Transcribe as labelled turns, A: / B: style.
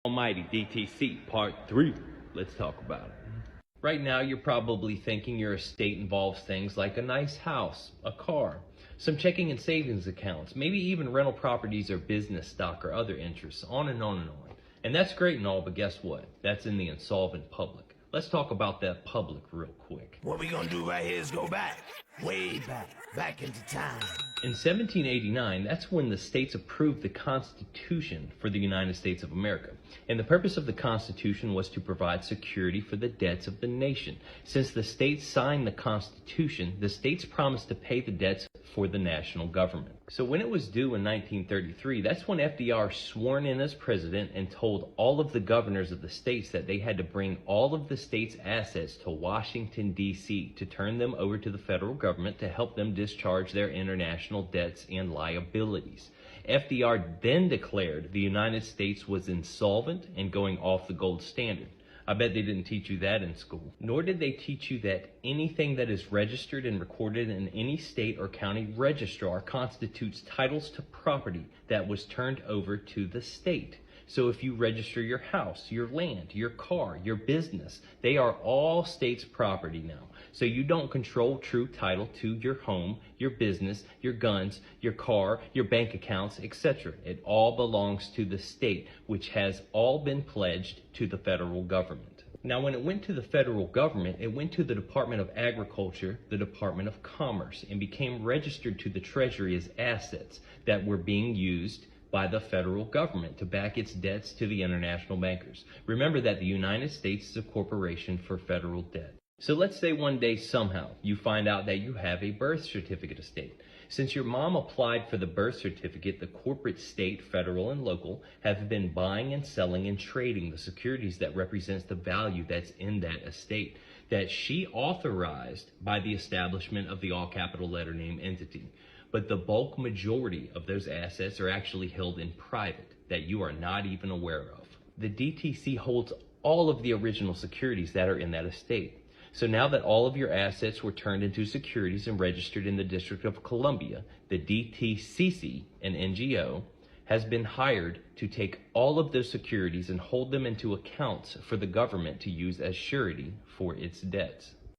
A: Almighty DTC Part 3. Let's talk about it. Right now, you're probably thinking your estate involves things like a nice house, a car, some checking and savings accounts, maybe even rental properties or business stock or other interests, on and on and on. And that's great and all, but guess what? That's in the insolvent public. Let's talk about that public real quick.
B: What we gonna do right here is go back, way back into time.
A: In 1789, that's when the states approved the Constitution for the United States of America. And the purpose of the Constitution was to provide security for the debts of the nation. Since the states signed the Constitution, the states promised to pay the debts for the national government. So when it was due in 1933, that's when FDR sworn in as president and told all of the governors of the states that they had to bring all of the states' assets to Washington, D.C. to turn them over to the federal government to help them discharge their international debts and liabilities. FDR then declared the United States was insolvent and going off the gold standard. I bet they didn't teach you that in school. Nor did they teach you that anything that is registered and recorded in any state or county registrar constitutes titles to property that was turned over to the state. So if you register your house, your land, your car, your business, they are all states' property now. So you don't control true title to your home, your business, your guns, your car, your bank accounts, etc. It all belongs to the state, which has all been pledged to the federal government. Now, when it went to the federal government, it went to the Department of Agriculture, the Department of Commerce, and became registered to the Treasury as assets that were being used by the federal government to back its debts to the international bankers. Remember that the United States is a corporation for federal debt. So let's say one day somehow you find out that you have a birth certificate estate. Since your mom applied for the birth certificate, the corporate state, federal and local, have been buying and selling and trading the securities that represents the value that's in that estate that she authorized by the establishment of the all capital letter name entity. But the bulk majority of those assets are actually held in private that you are not even aware of. The DTC holds all of the original securities that are in that estate. So now that all of your assets were turned into securities and registered in the District of Columbia, the DTCC, an NGO, has been hired to take all of those securities and hold them into accounts for the government to use as surety for its debts.